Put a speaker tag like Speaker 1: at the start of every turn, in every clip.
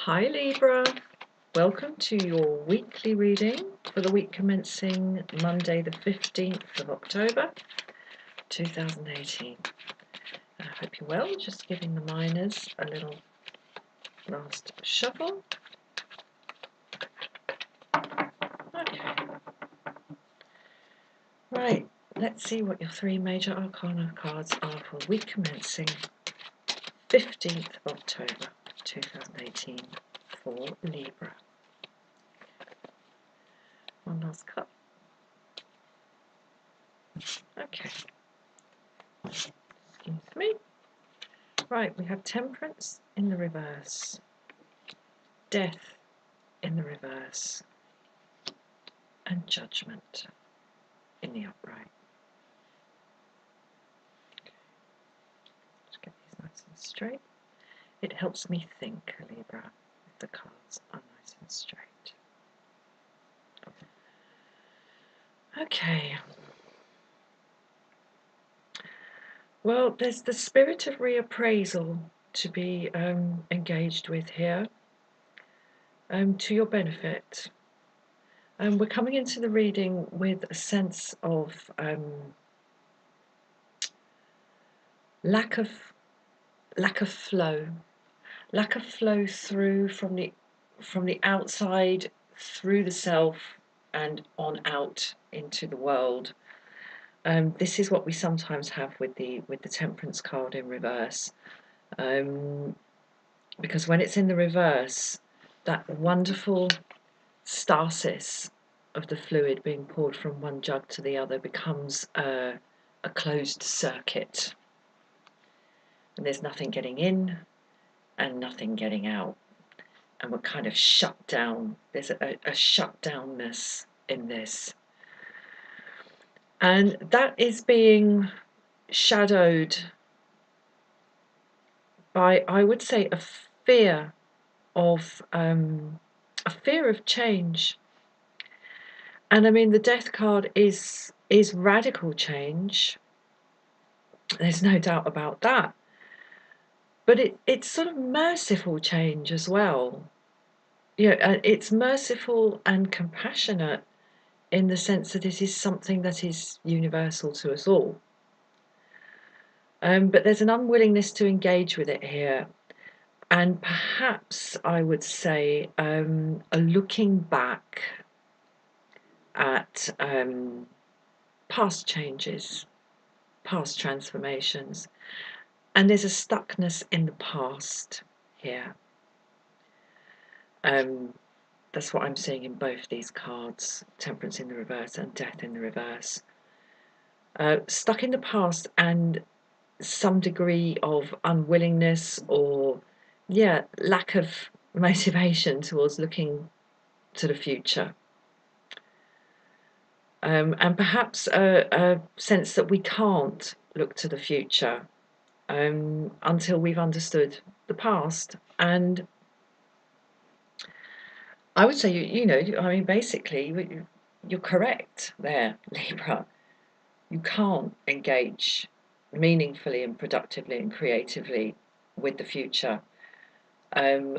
Speaker 1: Hi Libra, welcome to your weekly reading for the week commencing Monday the 15th of October 2018. I hope you're well, just giving the minors a little last shuffle. Okay, right, let's see what your three major arcana cards are for week commencing 15th of October 2018 for Libra. One last cut. Okay. Excuse me. Right, we have Temperance in the reverse, Death in the reverse, and Judgment in the upright. Okay. Let's get these nice and straight. It helps me think, Libra, if the cards are nice and straight. Okay. Well, there's the spirit of reappraisal to be engaged with here, to your benefit. We're coming into the reading with a sense of lack of flow through from the outside through the self and on out into the world. This is what we sometimes have with the Temperance card in reverse, because when it's in the reverse, that wonderful stasis of the fluid being poured from one jug to the other becomes a closed circuit, and there's nothing getting in and nothing getting out, and we're kind of shut down. There's a shutdownness in this, and that is being shadowed by, I would say, a fear of change. And I mean, the Death card is radical change. There's no doubt about that. But it's sort of merciful change as well. It's merciful and compassionate in the sense that it is something that is universal to us all. But there's an unwillingness to engage with it here. And perhaps I would say a looking back at past changes, past transformations. And there's a stuckness in the past here. That's what I'm seeing in both these cards, Temperance in the reverse and Death in the reverse. Stuck in the past and some degree of unwillingness or, lack of motivation towards looking to the future. And perhaps a sense that we can't look to the future until we've understood the past. And I would say, I mean, basically, you're correct there, Libra. You can't engage meaningfully and productively and creatively with the future,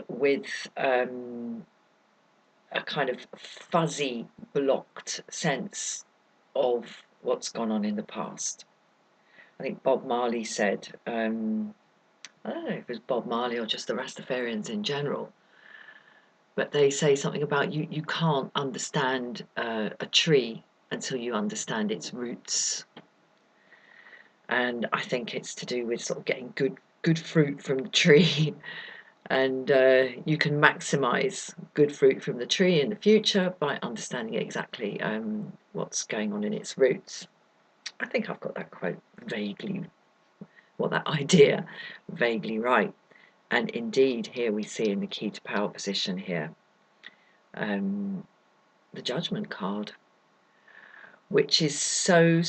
Speaker 1: with a kind of fuzzy, blocked sense of what's gone on in the past. I think Bob Marley said, I don't know if it was Bob Marley or just the Rastafarians in general, but they say something about you can't understand a tree until you understand its roots. And I think it's to do with sort of getting good fruit from the tree. And you can maximize good fruit from the tree in the future by understanding exactly what's going on in its roots. I think I've got that quote vaguely, well, that idea vaguely right. And indeed, here we see in the key to power position here, the Judgment card, which is so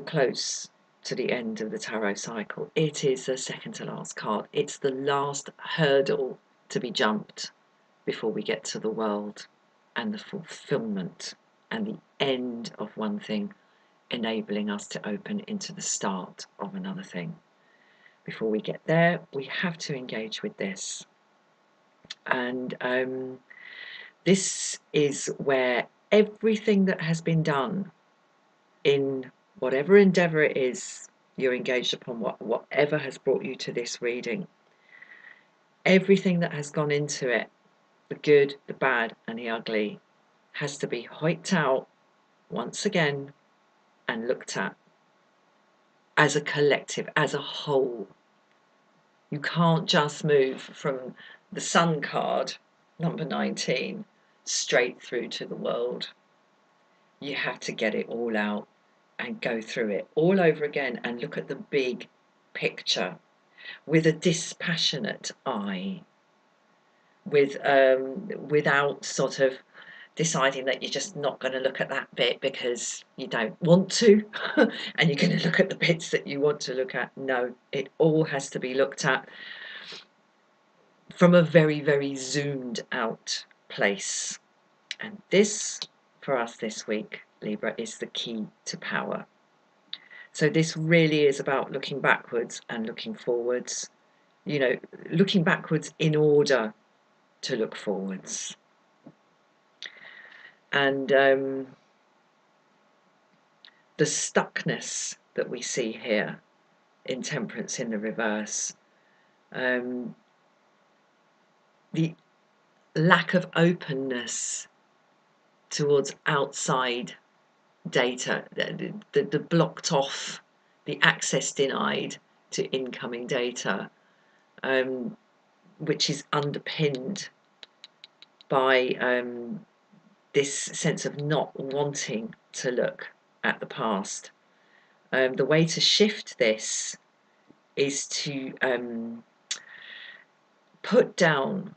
Speaker 1: close to the end of the tarot cycle. It is the second to last card. It's the last hurdle to be jumped before we get to the world and the fulfillment and the end of one thing, enabling us to open into the start of another thing. Before we get there, we have to engage with this. And this is where everything that has been done in whatever endeavour it is you're engaged upon, whatever has brought you to this reading, everything that has gone into it, the good, the bad and the ugly, has to be hoiked out once again and looked at as a collective, as a whole. You can't just move from the Sun card, number 19, straight through to the world. You have to get it all out and go through it all over again and look at the big picture with a dispassionate eye, without sort of deciding that you're just not going to look at that bit because you don't want to and you're going to look at the bits that you want to look at. No, it all has to be looked at from a very, very zoomed out place. And this, for us this week, Libra, is the key to power. So this really is about looking backwards and looking forwards, you know, looking backwards in order to look forwards. And the stuckness that we see here in Temperance in the reverse, the lack of openness towards outside data, the blocked off, the access denied to incoming data, which is underpinned by this sense of not wanting to look at the past. The way to shift this is to put down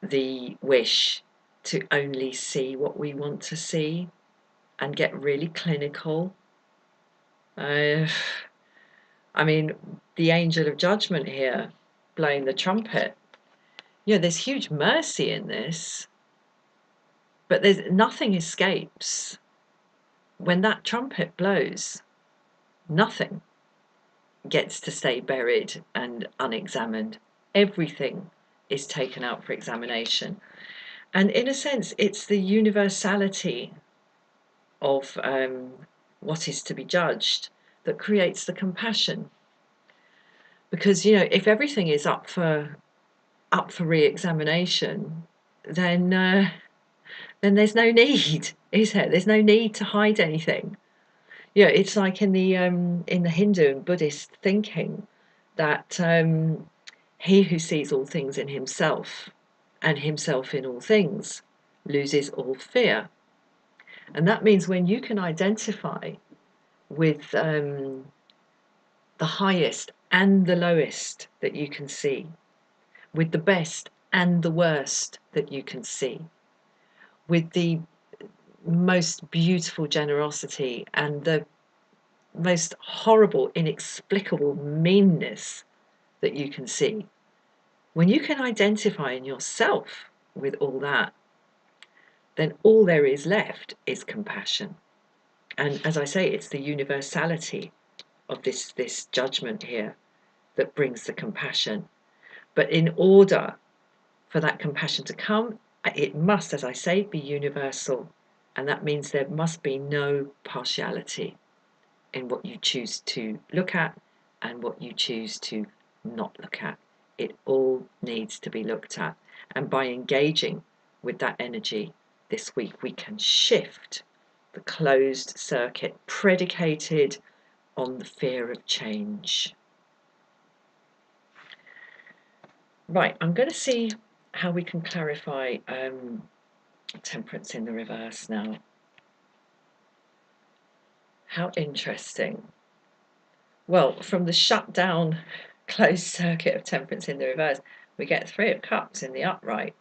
Speaker 1: the wish to only see what we want to see and get really clinical. I mean, the angel of judgment here, blowing the trumpet. Yeah, there's huge mercy in this, but there's nothing escapes. When that trumpet blows, nothing gets to stay buried and unexamined. Everything is taken out for examination. And in a sense, it's the universality of what is to be judged that creates the compassion. Because, you know, if everything is up for re-examination, then there's no need, is there? There's no need to hide anything. You know, it's like in the Hindu and Buddhist thinking that he who sees all things in himself and himself in all things loses all fear. And that means when you can identify with the highest and the lowest that you can see, with the best and the worst that you can see, with the most beautiful generosity and the most horrible, inexplicable meanness that you can see, when you can identify in yourself with all that, then all there is left is compassion. And as I say, it's the universality of this judgment here that brings the compassion. But in order for that compassion to come, it must, as I say, be universal. And that means there must be no partiality in what you choose to look at and what you choose to not look at. It all needs to be looked at. And by engaging with that energy this week, we can shift the closed circuit predicated on the fear of change. Right, I'm going to see how we can clarify Temperance in the reverse now. How interesting. Well, from the shut down closed circuit of Temperance in the reverse, we get Three of Cups in the upright.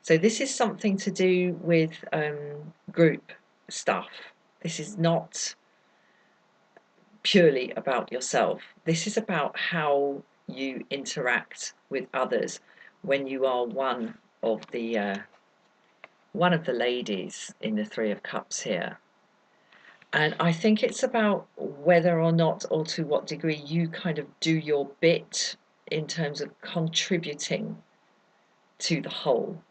Speaker 1: So this is something to do with group stuff. This is not purely about yourself. This is about how you interact with others when you are one of the ladies in the Three of Cups here. And I think it's about whether or not, or to what degree, you kind of do your bit in terms of contributing to the whole,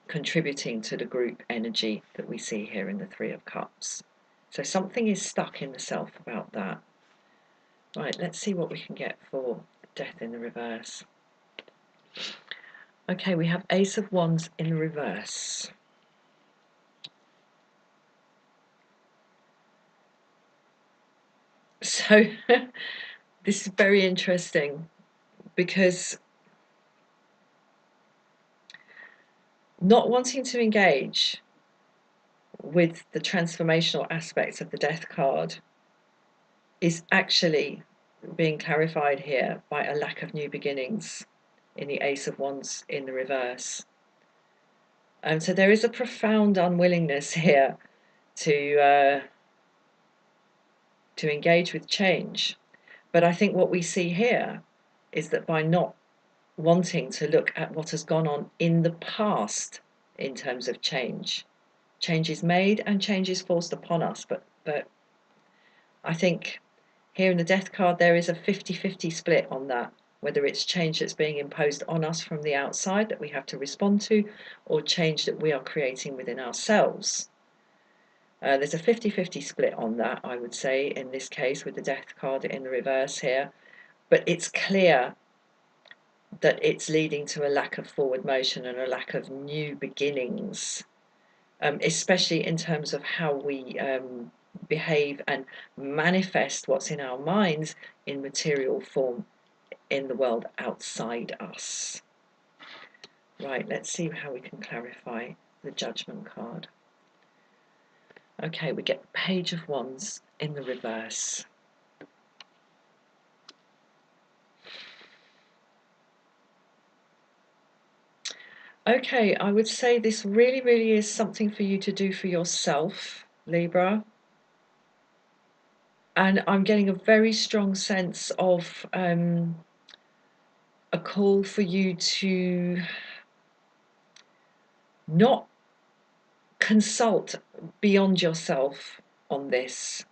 Speaker 1: contributing to the group energy that we see here in the Three of Cups. So something is stuck in the self about that. Right, let's see what we can get for Death in the reverse. Okay, we have Ace of Wands in the reverse. So this is very interesting because not wanting to engage with the transformational aspects of the Death card is actually being clarified here by a lack of new beginnings in the Ace of Wands in the reverse. So there is a profound unwillingness here to engage with change. But I think what we see here is that by not wanting to look at what has gone on in the past in terms of change, change is made and change is forced upon us. But I think here in the Death card there is a 50-50 split on that, whether it's change that's being imposed on us from the outside that we have to respond to, or change that we are creating within ourselves. There's a 50-50 split on that, I would say, in this case with the Death card in the reverse here. But it's clear that it's leading to a lack of forward motion and a lack of new beginnings, especially in terms of how we behave and manifest what's in our minds in material form in the world outside us. Right, let's see how we can clarify the Judgment card. Okay, we get the Page of Wands in the reverse. Okay, I would say this really is something for you to do for yourself, Libra. And I'm getting a very strong sense of a call for you to not consult beyond yourself on this.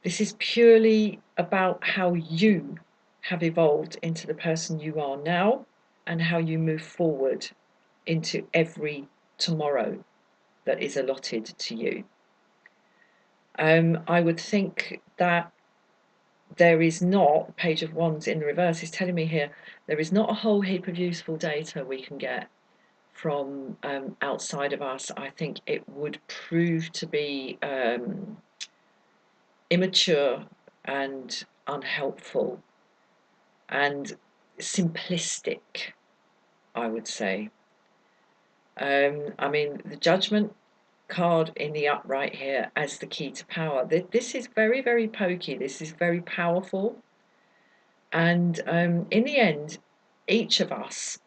Speaker 1: This is purely about how you have evolved into the person you are now and how you move forward into every tomorrow that is allotted to you. I would think that there is not, Page of Wands in the reverse is telling me here, there is not a whole heap of useful data we can get from outside of us. I think it would prove to be immature and unhelpful and simplistic, I would say. I mean, the Judgment card in the upright here as the key to power. This is very pokey. This is very powerful. And in the end, each of us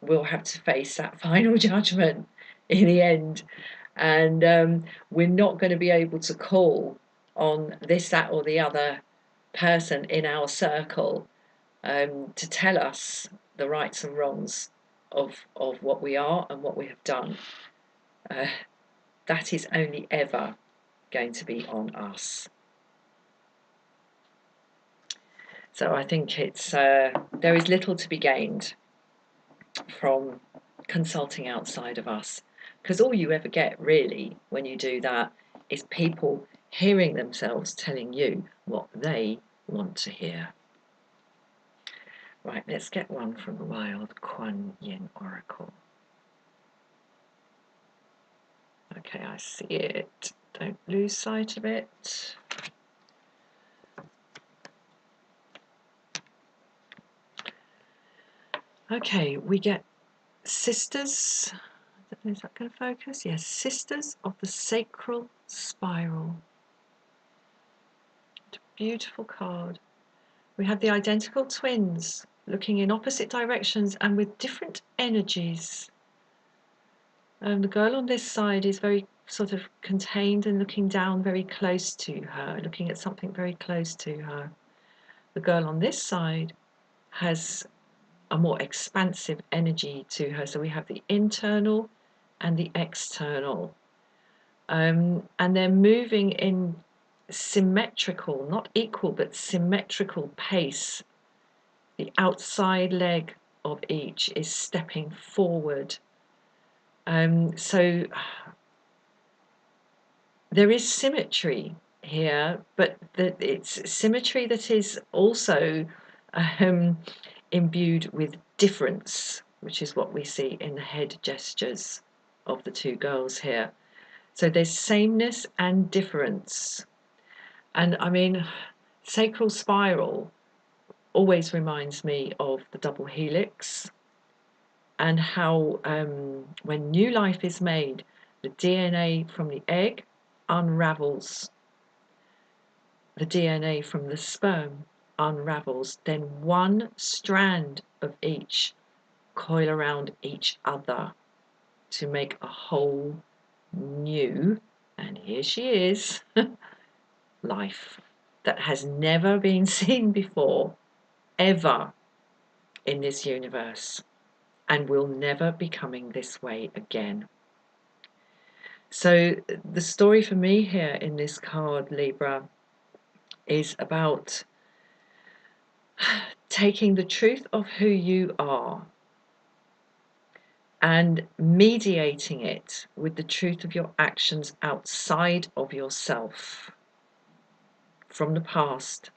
Speaker 1: will have to face that final judgment in the end. And we're not going to be able to call on this, that, or the other person in our circle to tell us the rights and wrongs of what we are and what we have done. That is only ever going to be on us. So I think it's there is little to be gained from consulting outside of us, because all you ever get really when you do that is people hearing themselves telling you what they want to hear. Right, let's get one from the Wild Kuan Yin Oracle. Okay, I see it. Don't lose sight of it. Okay, we get Sisters. Is that going to focus? Yes, Sisters of the Sacral Spiral. Beautiful card. We have the identical twins looking in opposite directions and with different energies. The girl on this side is very sort of contained and looking down very close to her, looking at something very close to her. The girl on this side has a more expansive energy to her. So we have the internal and the external. And they're moving in symmetrical, not equal, but symmetrical pace. The outside leg of each is stepping forward. So there is symmetry here, but it's symmetry that is also imbued with difference, which is what we see in the head gestures of the two girls here. So there's sameness and difference. And I mean, sacral spiral always reminds me of the double helix, and how when new life is made, the DNA from the egg unravels, the DNA from the sperm unravels, then one strand of each coil around each other to make a whole new, and here she is, life that has never been seen before, ever, in this universe, and will never be coming this way again. So the story for me here in this card, Libra, is about taking the truth of who you are and mediating it with the truth of your actions outside of yourself from the past,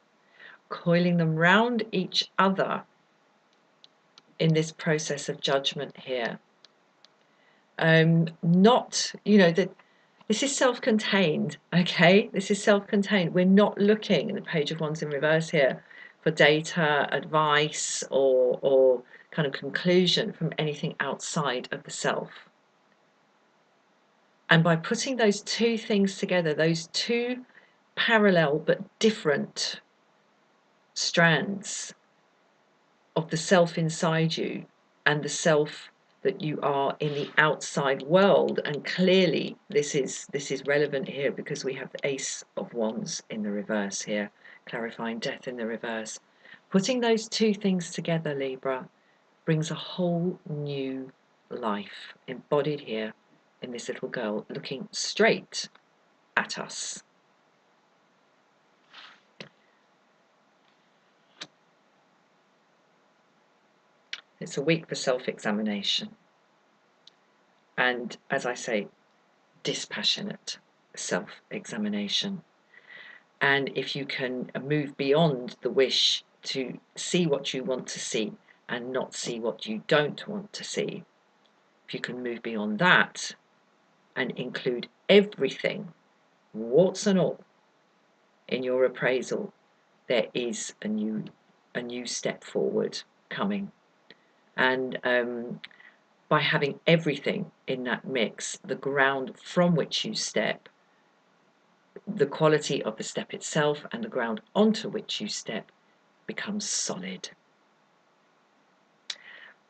Speaker 1: coiling them round each other in this process of judgment here. Not, that this is self-contained, okay? This is self-contained. We're not looking in the Page of Wands in reverse here for data, advice, or kind of conclusion from anything outside of the self. And by putting those two things together, those two parallel but different strands of the self inside you and the self that you are in the outside world, and clearly this is relevant here because we have the Ace of Wands in the reverse here, clarifying death in the reverse. Putting those two things together, Libra, brings a whole new life embodied here in this little girl looking straight at us. It's a week for self-examination. And as I say, dispassionate self-examination. And if you can move beyond the wish to see what you want to see and not see what you don't want to see, if you can move beyond that and include everything, warts and all, in your appraisal, there is a new step forward coming. And by having everything in that mix, the ground from which you step, the quality of the step itself, and the ground onto which you step becomes solid.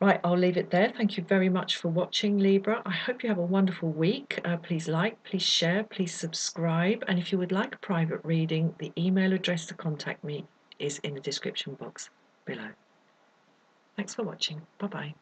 Speaker 1: Right, I'll leave it there. Thank you very much for watching, Libra. I hope you have a wonderful week. Please like, please share, please subscribe. And if you would like a private reading, the email address to contact me is in the description box below. Thanks for watching. Bye-bye.